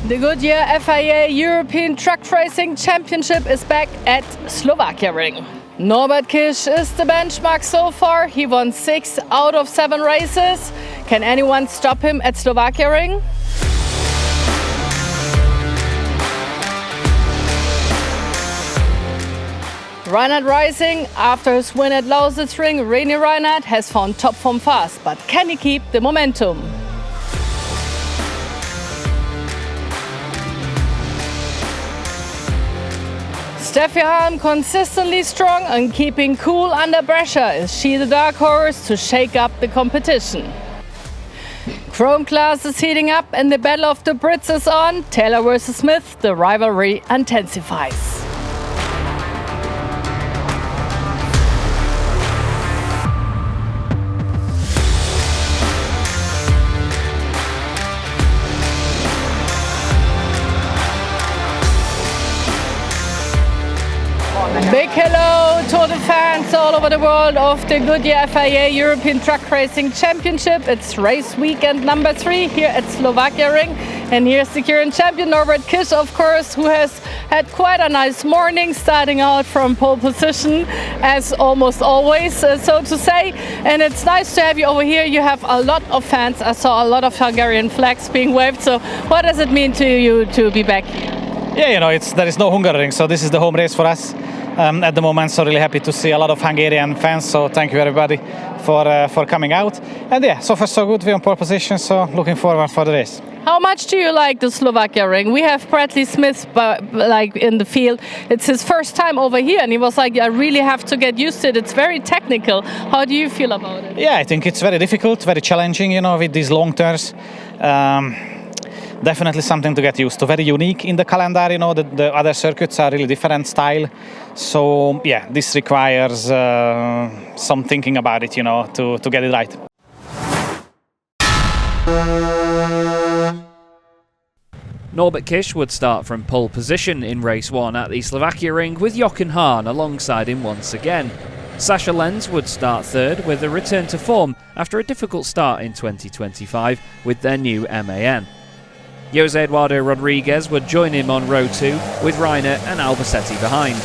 The Goodyear FIA European Truck Racing Championship is back at Slovakia Ring. Norbert Kisch is the benchmark so far. He won 6 out of 7 races. Can anyone stop him at Slovakia Ring? Reinhard Rising, after his win at Lausitz Ring, René Reinhardt has found top form fast, but can he keep the momentum? Steffi Halm consistently strong and keeping cool under pressure. Is she the dark horse to shake up the competition? Chrome class is heating up and the battle of the Brits is on. Taylor versus Smith, the rivalry intensifies. Big hello to the fans all over the world of the Goodyear FIA European Truck Racing Championship. It's race weekend number 3 here at Slovakia Ring. And here's the current champion, Norbert Kisch, of course, who has had quite a nice morning, starting out from pole position, as almost always, so to say. And it's nice to have you over here. You have a lot of fans. I saw a lot of Hungarian flags being waved. So what does it mean to you to be back here? Yeah, you know, there is no Hungaroring, so this is the home race for us. At the moment, so really happy to see a lot of Hungarian fans, so thank you everybody for coming out. And yeah, so far so good, we're on pole position, so looking forward for the race. How much do you like the Slovakia Ring? We have Bradley Smith like in the field. It's his first time over here and he was like, I really have to get used to it. It's very technical. How do you feel about it? Yeah, I think it's very difficult, very challenging, you know, with these long turns. Definitely something to get used to. Very unique in the calendar, you know, the other circuits are really different style. So yeah, this requires some thinking about it, you know, to get it right. Norbert Kisch would start from pole position in race 1 at the Slovakia Ring with Jochen Hahn alongside him once again. Sascha Lenz would start third with a return to form after a difficult start in 2025 with their new MAN. Jose Eduardo Rodriguez would join him on row 2 with Reiner and Albacete behind.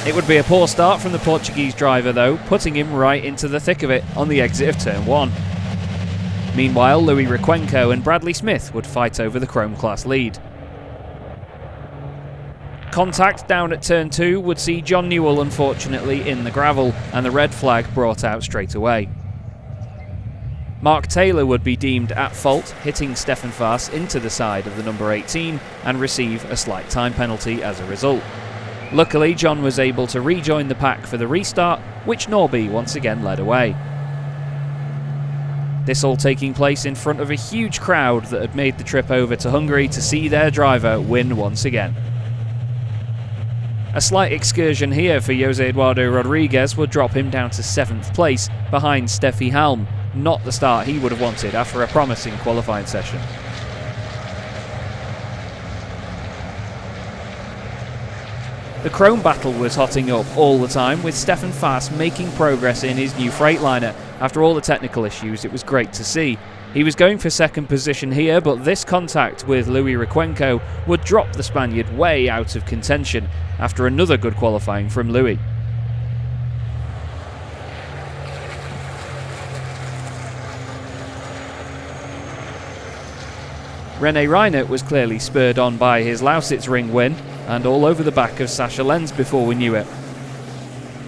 It would be a poor start from the Portuguese driver though, putting him right into the thick of it on the exit of turn 1. Meanwhile, Louis Requenco and Bradley Smith would fight over the Chrome class lead. Contact down at turn 2 would see John Newell unfortunately in the gravel and the red flag brought out straight away. Mark Taylor would be deemed at fault, hitting Stefan Faas into the side of the number 18 and receive a slight time penalty as a result. Luckily, John was able to rejoin the pack for the restart, which Norby once again led away. This all taking place in front of a huge crowd that had made the trip over to Hungary to see their driver win once again. A slight excursion here for Jose Eduardo Rodriguez would drop him down to 7th place behind Steffi Halm, not the start he would have wanted after a promising qualifying session. The Chrome battle was hotting up all the time, with Stefan Faas making progress in his new Freightliner. After all the technical issues, it was great to see. He was going for 2nd position here, but this contact with Louis Requenco would drop the Spaniard way out of contention after another good qualifying from Louis. René Reinhardt was clearly spurred on by his Lausitz Ring win and all over the back of Sascha Lenz before we knew it.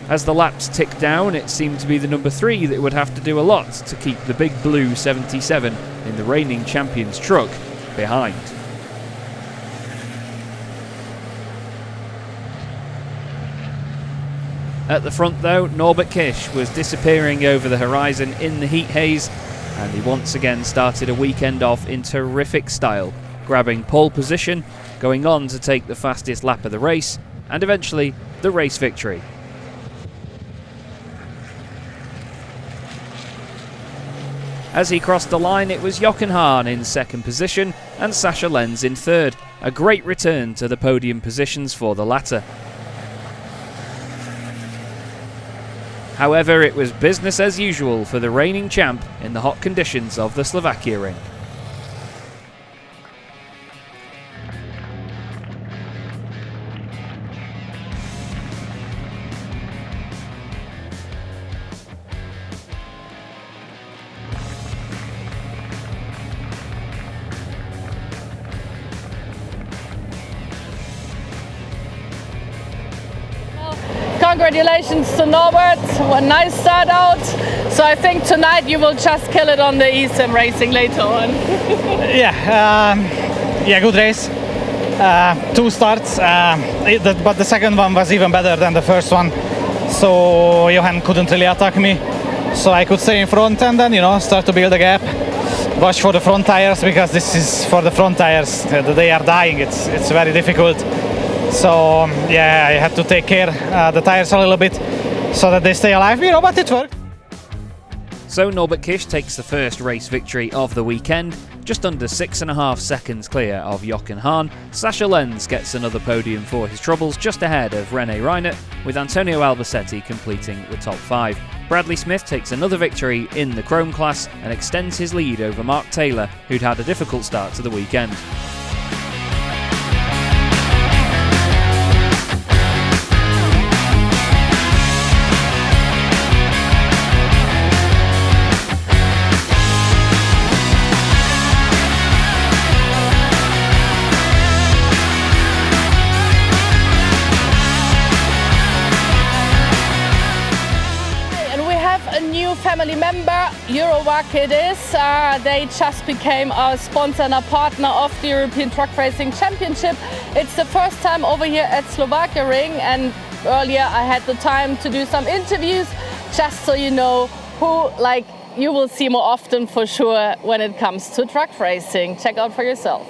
As the laps ticked down, it seemed to be the number 3 that would have to do a lot to keep the big blue 77 in the reigning champions truck behind. At the front though, Norbert Kisch was disappearing over the horizon in the heat haze, and he once again started a weekend off in terrific style, grabbing pole position, going on to take the fastest lap of the race, and eventually the race victory. As he crossed the line, it was Jochen Hahn in 2nd position and Sascha Lenz in 3rd, a great return to the podium positions for the latter. However, it was business as usual for the reigning champ in the hot conditions of the Slovakia Ring. congratulations to Norbert, a nice start out. So I think tonight you will just kill it on the eSIM racing later on. Yeah, good race. 2 starts, but the second one was even better than the first one. So Johan couldn't really attack me. So I could stay in front and then, start to build a gap. Watch for the front tires, because this is for the front tires. They are dying. It's very difficult. So yeah, I had to take care the tires a little bit so that they stay alive, but it worked. So Norbert Kish takes the first race victory of the weekend, just under 6.5 seconds clear of Jochen Hahn. Sascha Lenz gets another podium for his troubles, just ahead of René Reinert, with Antonio Albacete completing the top 5. Bradley Smith takes another victory in the Chrome class and extends his lead over Mark Taylor, who'd had a difficult start to the weekend. Family member, Eurowag it is. They just became a sponsor and a partner of the European Truck Racing Championship. It's the first time over here at Slovakia Ring, and earlier I had the time to do some interviews, just so you know who you will see more often for sure when it comes to truck racing. Check out for yourself.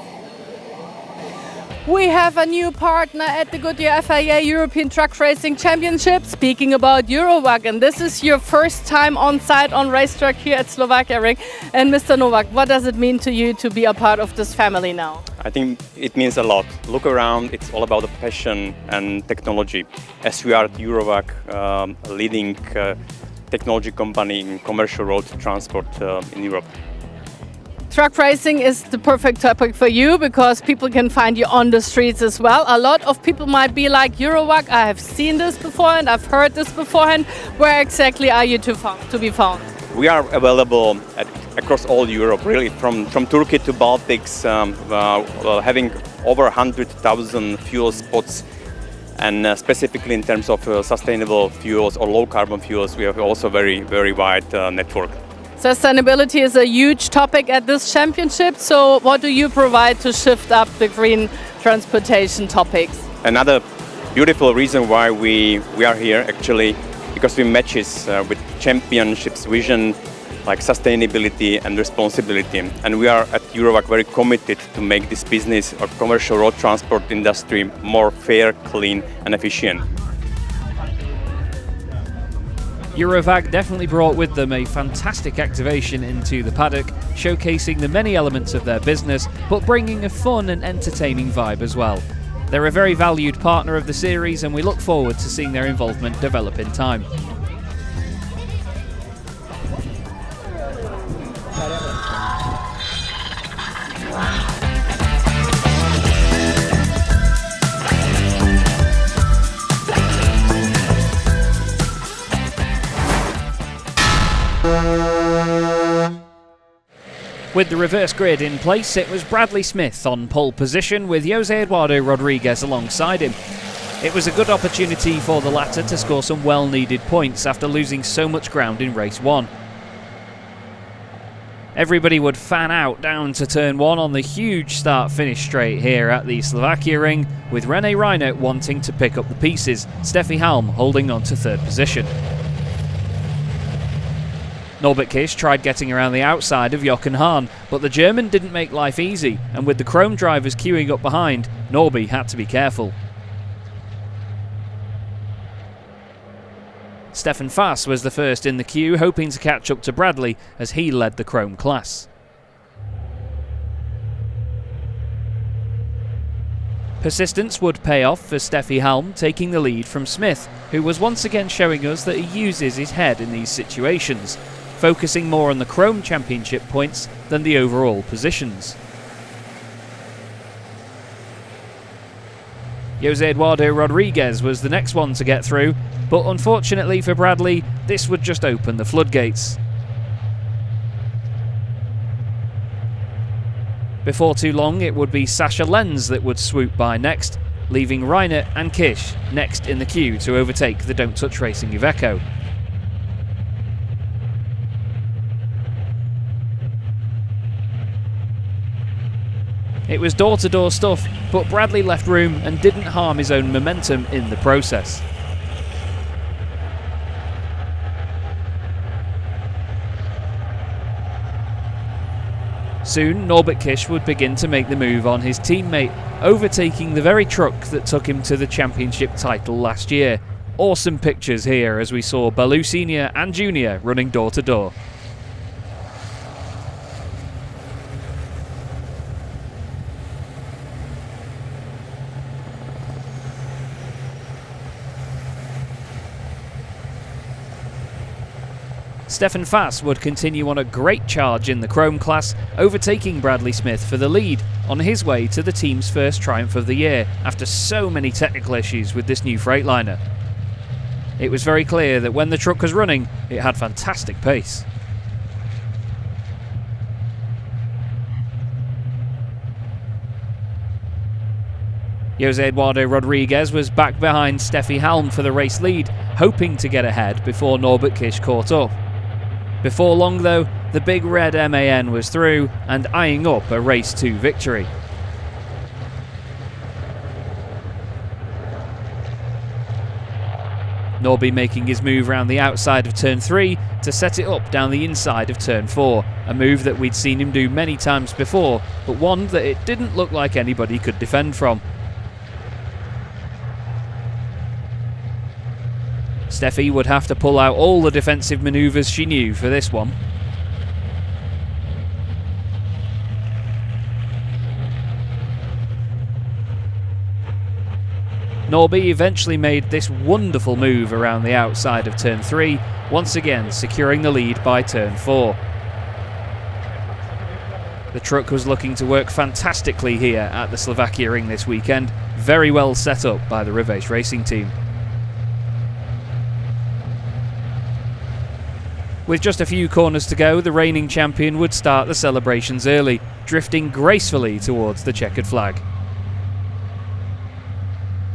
We have a new partner at the Goodyear FIA European Truck Racing Championship. Speaking about Eurowag, and this is your first time on site on racetrack here at Slovakia Ring. And Mr. Novak, what does it mean to you to be a part of this family now? I think it means a lot. Look around, it's all about the passion and technology. As we are at Eurowag, a leading technology company in commercial road transport in Europe. Truck racing is the perfect topic for you because people can find you on the streets as well. A lot of people might be like, Eurowag, I have seen this before and I've heard this beforehand. Where exactly are you to be found? We are available across all Europe, really, from Turkey to Baltics, having over 100,000 fuel spots. And specifically in terms of sustainable fuels or low carbon fuels, we have also very, very wide network. Sustainability is a huge topic at this championship. So what do you provide to shift up the green transportation topics? Another beautiful reason why we are here, actually, because we matches with championships vision like sustainability and responsibility. And we are at Eurowag very committed to make this business or commercial road transport industry more fair, clean and efficient. Eurowag definitely brought with them a fantastic activation into the paddock, showcasing the many elements of their business, but bringing a fun and entertaining vibe as well. They're a very valued partner of the series, and we look forward to seeing their involvement develop in time. With the reverse grid in place, it was Bradley Smith on pole position with Jose Eduardo Rodriguez alongside him. It was a good opportunity for the latter to score some well-needed points after losing so much ground in race 1. Everybody would fan out down to turn 1 on the huge start-finish straight here at the Slovakia Ring, with René Reinert wanting to pick up the pieces, Steffi Halm holding on to 3rd position. Norbert Kish tried getting around the outside of Jochen Hahn, but the German didn't make life easy, and with the Chrome drivers queuing up behind, Norby had to be careful. Stefan Fass was the first in the queue, hoping to catch up to Bradley as he led the Chrome class. Persistence would pay off for Steffi Halm, taking the lead from Smith, who was once again showing us that he uses his head in these situations, focusing more on the Chrome Championship points than the overall positions. Jose Eduardo Rodriguez was the next one to get through, but unfortunately for Bradley, this would just open the floodgates. Before too long, it would be Sascha Lenz that would swoop by next, leaving Reinert and Kish next in the queue to overtake the Don't Touch Racing Iveco. It was door-to-door stuff, but Bradley left room and didn't harm his own momentum in the process. Soon, Norbert Kish would begin to make the move on his teammate, overtaking the very truck that took him to the championship title last year. Awesome pictures here as we saw Baloo Senior and Junior running door-to-door. Stefan Fass would continue on a great charge in the Chrome class, overtaking Bradley Smith for the lead on his way to the team's first triumph of the year after so many technical issues with this new Freightliner. It was very clear that when the truck was running, it had fantastic pace. Jose Eduardo Rodriguez was back behind Steffi Halm for the race lead, hoping to get ahead before Norbert Kish caught up. Before long though, the big red MAN was through and eyeing up a Race 2 victory. Norby making his move round the outside of turn 3 to set it up down the inside of turn 4, a move that we'd seen him do many times before, but one that it didn't look like anybody could defend from. Steffi would have to pull out all the defensive manoeuvres she knew for this one. Norby eventually made this wonderful move around the outside of turn 3, once again securing the lead by turn 4. The truck was looking to work fantastically here at the Slovakia Ring this weekend, very well set up by the Rives Racing team. With just a few corners to go, the reigning champion would start the celebrations early, drifting gracefully towards the checkered flag.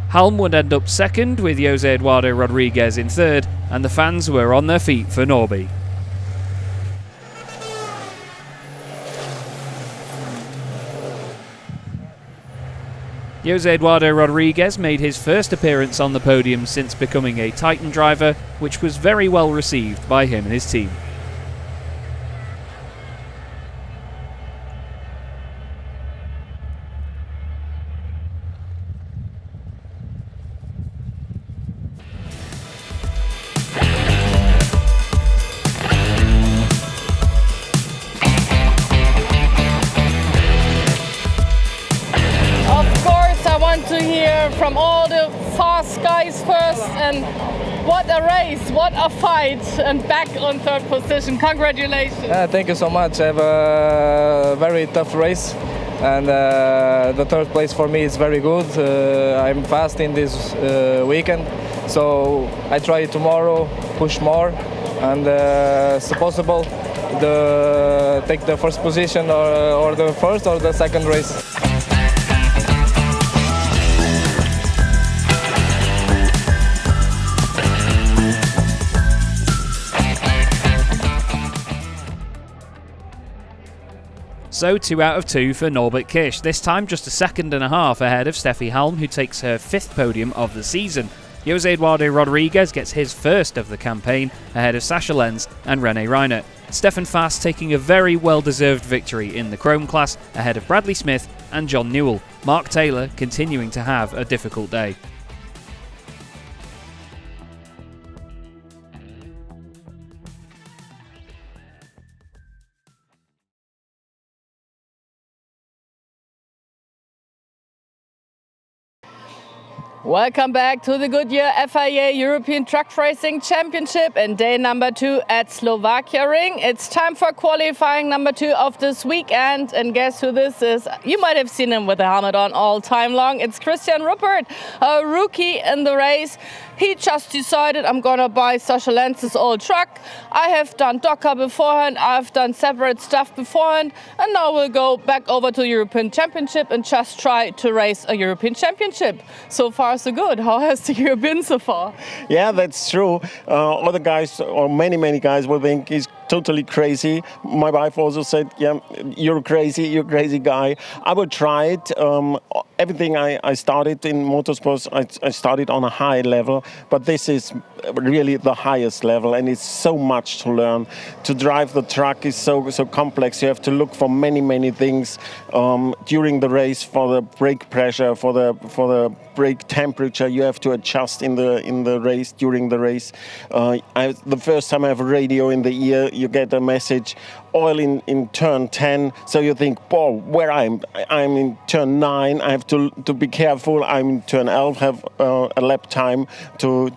Halm would end up second, with Jose Eduardo Rodriguez in third, and the fans were on their feet for Norby. Jose Eduardo Rodriguez made his first appearance on the podium since becoming a Titan driver, which was very well received by him and his team. To hear from all the fast guys first, and what a race, what a fight, and back on third position. Congratulations. Thank you so much. I have a very tough race, and the third place for me is very good. I'm fast in this weekend, so I try tomorrow, push more, and it's possible to take the first position or the first or the second race. So 2 out of 2 for Norbert Kish, this time just a second and a half ahead of Steffi Halm, who takes her 5th podium of the season. Jose Eduardo Rodriguez gets his first of the campaign ahead of Sascha Lenz and René Reinert. Stefan Fass taking a very well-deserved victory in the Chrome class ahead of Bradley Smith and John Newell. Mark Taylor continuing to have a difficult day. Welcome back to the Goodyear FIA European Truck Racing Championship and day number 2 at Slovakia Ring. It's time for qualifying number 2 of this weekend, and guess who this is? You might have seen him with the helmet on all time long. It's Christian Ruppert, a rookie in the race. He just decided, I'm gonna buy Sascha Lenz's old truck. I have done Docker beforehand, I've done separate stuff beforehand, and now we'll go back over to European Championship and just try to race a European Championship. So far so good. How has the year been so far? Yeah, that's true. Other guys, or many guys, will think he's totally crazy. My wife also said, yeah, you're crazy guy. I will try it. Everything I started in motorsports, I started on a high level, but this is really the highest level, and it's so much to learn. To drive the truck is so complex. You have to look for many things during the race, for the brake pressure, for the brake temperature. You have to adjust in the race, during the race. The first time I have a radio in the ear, you get a message, oil in turn 10, so you think, whoa, where I'm in turn 9, I have to be careful. I'm in turn 11, have a lap time to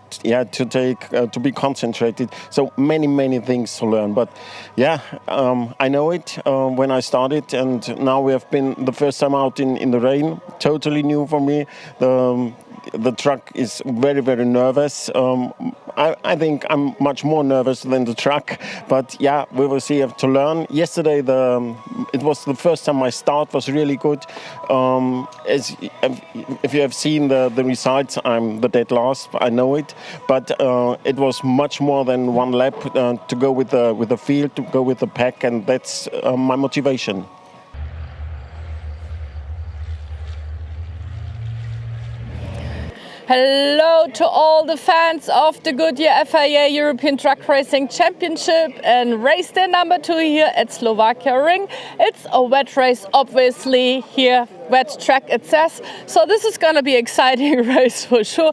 be concentrated. So many things to learn. But yeah, I know it when I started, and now we have been the first time out in the rain. Totally new for me. The truck is very nervous. I think I'm much more nervous than the truck, but yeah, we will see. I have to learn. Yesterday, it was the first time my start was really good. If you have seen the results, I'm the dead last. I know it, but it was much more than one lap to go with the field, to go with the pack, and that's my motivation. Hello to all the fans of the Goodyear FIA European Truck Racing Championship and race day number 2 here at Slovakia Ring. It's a wet race, obviously, here, wet track it says. So this is going to be an exciting race for sure.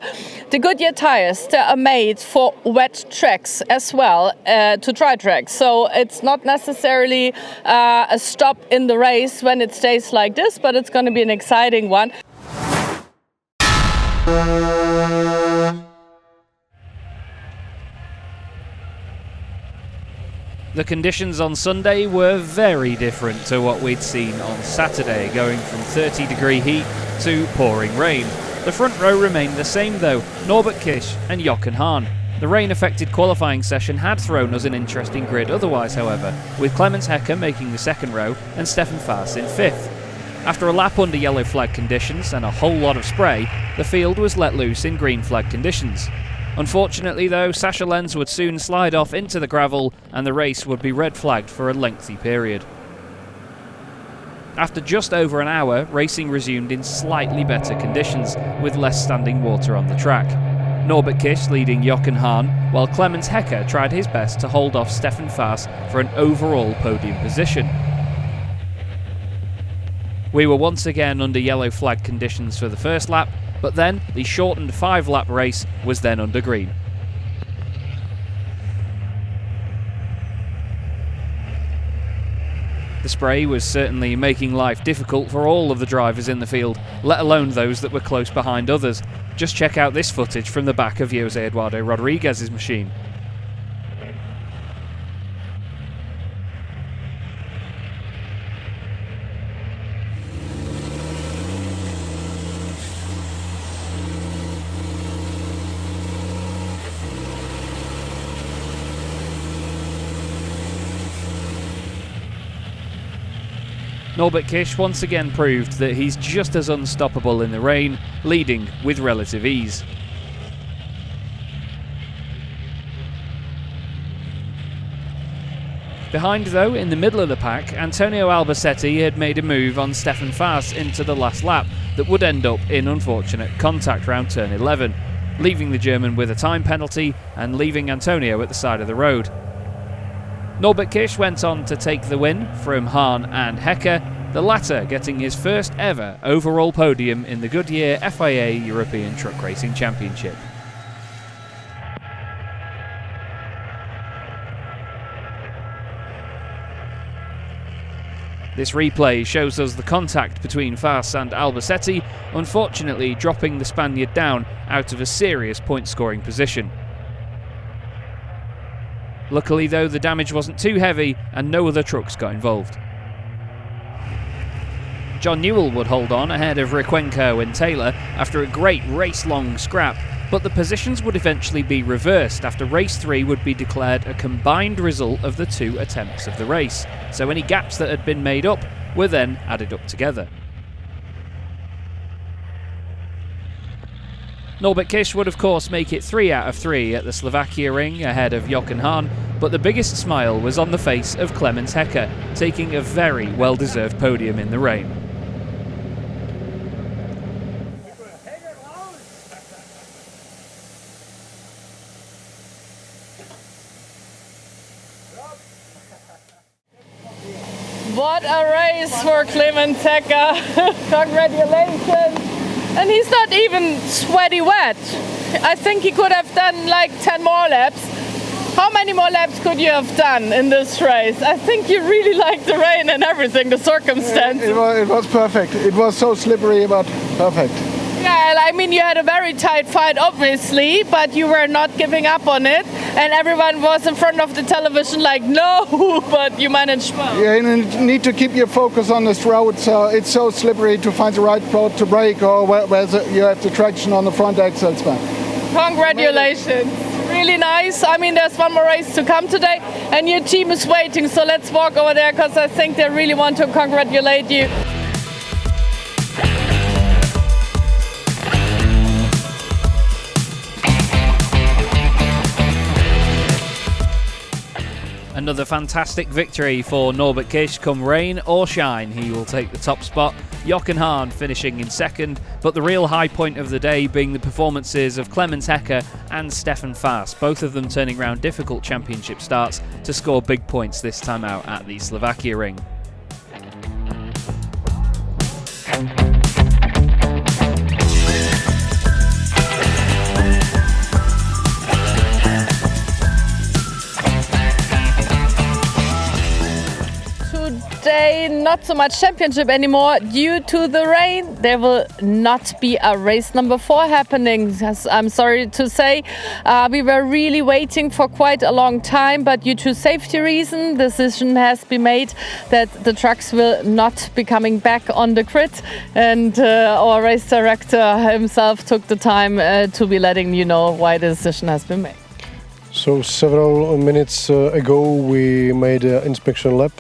The Goodyear tires, they are made for wet tracks as well, to dry tracks. So it's not necessarily a stop in the race when it stays like this, but it's going to be an exciting one. The conditions on Sunday were very different to what we'd seen on Saturday, going from 30-degree heat to pouring rain. The front row remained the same though, Norbert Kisch and Jochen Hahn. The rain-affected qualifying session had thrown us an interesting grid otherwise, however, with Clemens Hecker making the second row and Stefan Faas in 5th. After a lap under yellow flag conditions and a whole lot of spray, the field was let loose in green flag conditions. Unfortunately though, Sascha Lenz would soon slide off into the gravel and the race would be red flagged for a lengthy period. After just over an hour, racing resumed in slightly better conditions, with less standing water on the track. Norbert Kisch leading Jochen Hahn, while Clemens Hecker tried his best to hold off Stefan Faas for an overall podium position. We were once again under yellow flag conditions for the first lap, but then the shortened 5-lap race was then under green. The spray was certainly making life difficult for all of the drivers in the field, let alone those that were close behind others. Just check out this footage from the back of Jose Eduardo Rodriguez's machine. Norbert Kisch once again proved that he's just as unstoppable in the rain, leading with relative ease. Behind though, in the middle of the pack, Antonio Albacete had made a move on Stefan Faas into the last lap that would end up in unfortunate contact round turn 11, leaving the German with a time penalty and leaving Antonio at the side of the road. Norbert Kisch went on to take the win from Hahn and Hecker, the latter getting his first ever overall podium in the Goodyear FIA European Truck Racing Championship. This replay shows us the contact between Faas and Albacete, unfortunately dropping the Spaniard down out of a serious point-scoring position. Luckily though, the damage wasn't too heavy and no other trucks got involved. John Newell would hold on ahead of Requenco and Taylor after a great race-long scrap, but the positions would eventually be reversed after race 3 would be declared a combined result of the 2 attempts of the race, so any gaps that had been made up were then added up together. Norbert Kish would of course make it 3 out of 3 at the Slovakia Ring ahead of Jochen Hahn, but the biggest smile was on the face of Clemens Hecker, taking a very well-deserved podium in the rain. What a race for Clemens Hecker. Congratulations. And he's not even sweaty wet. I think he could have done like 10 more laps. How many more laps could you have done in this race? I think you really liked the rain and everything, the circumstances. It was perfect. It was so slippery, but perfect. Yeah, I mean, you had a very tight fight, obviously, but you were not giving up on it. And everyone was in front of the television like, no, but you managed well. Yeah, you need to keep your focus on this road. It's so slippery to find the right road to brake, or where you have the traction on the front axle. Congratulations. Really nice. I mean, there's one more race to come today, and your team is waiting. So let's walk over there, because I think they really want to congratulate you. Another fantastic victory for Norbert Kish. Come rain or shine, he will take the top spot. Jochen Hahn finishing in second, but the real high point of the day being the performances of Clemens Hecker and Stefan Faas, both of them turning around difficult championship starts to score big points this time out at the Slovakia Ring. Today, not so much championship anymore due to the rain. There will not be a race number 4 happening, I'm sorry to say. We were really waiting for quite a long time, but due to safety reasons, the decision has been made that the trucks will not be coming back on the grid, and our race director himself took the time to be letting you know why the decision has been made. So several minutes ago we made an inspection lap.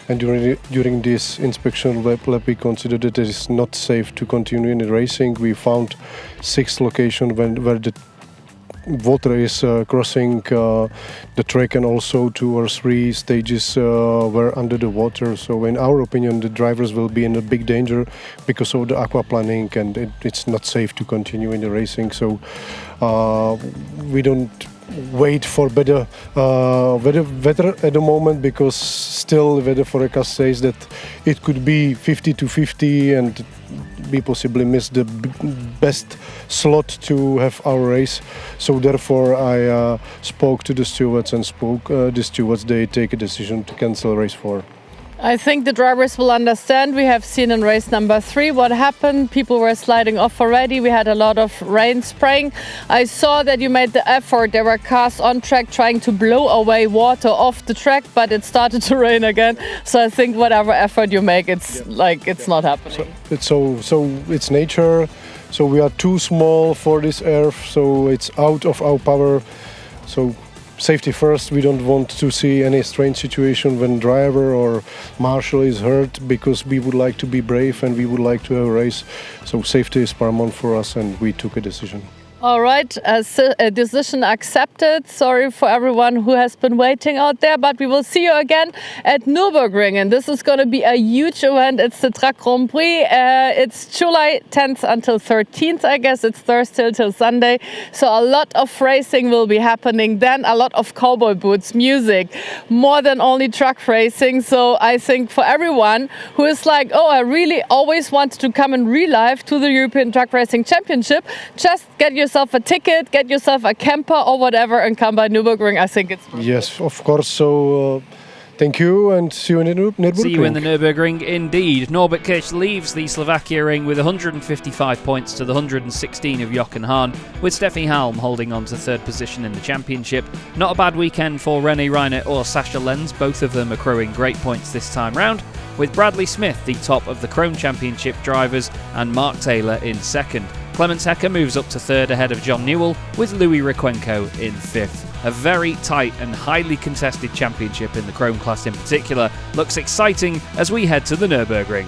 And during this inspection lap, we considered that it is not safe to continue in the racing. We found 6 locations where the water is crossing the track, and also 2 or 3 stages were under the water. So in our opinion, the drivers will be in a big danger because of the aquaplaning, and it's not safe to continue in the racing. So we don't wait for better weather at the moment, because still weather forecast says that it could be 50-50 and we possibly miss the best slot to have our race. So therefore I spoke to the stewards, and the stewards, they take a decision to cancel race 4. I think the drivers will understand. We have seen in race number 3 what happened. People were sliding off already. We had a lot of rain spraying. I saw that you made the effort. There were cars on track trying to blow away water off the track, but it started to rain again. So I think whatever effort you make, it's not happening. So it's nature. So we are too small for this earth. So it's out of our power. So safety first. We don't want to see any strange situation when driver or marshal is hurt, because we would like to be brave and we would like to have a race. So safety is paramount for us, and we took a decision. All right, a decision accepted. Sorry for everyone who has been waiting out there, but we will see you again at Nürburgring, and this is going to be a huge event. It's the Truck Grand Prix. It's July 10th until 13th, I guess. It's Thursday till Sunday. So a lot of racing will be happening then, a lot of cowboy boots, music, more than only truck racing. So I think for everyone who is like, oh, I really always wanted to come in real life to the European Truck Racing Championship, just get yourself a ticket, get yourself a camper or whatever, and come by Nürburgring. I think it's yes, of course. So Thank you, and see you in the Nürburgring. See you in the Nürburgring indeed. Norbert Kish leaves the Slovakia Ring with 155 points to the 116 of Jochen Hahn, with Steffi Halm holding on to third position in the championship. Not a bad weekend for René Reinert or Sascha Lenz, both of them accruing great points this time round, with Bradley Smith the top of the Chrome Championship drivers and Mark Taylor in second. Clemens Hecker moves up to third ahead of John Newell, with Louis Requenco in fifth. A very tight and highly contested championship in the Chrome class in particular looks exciting as we head to the Nürburgring.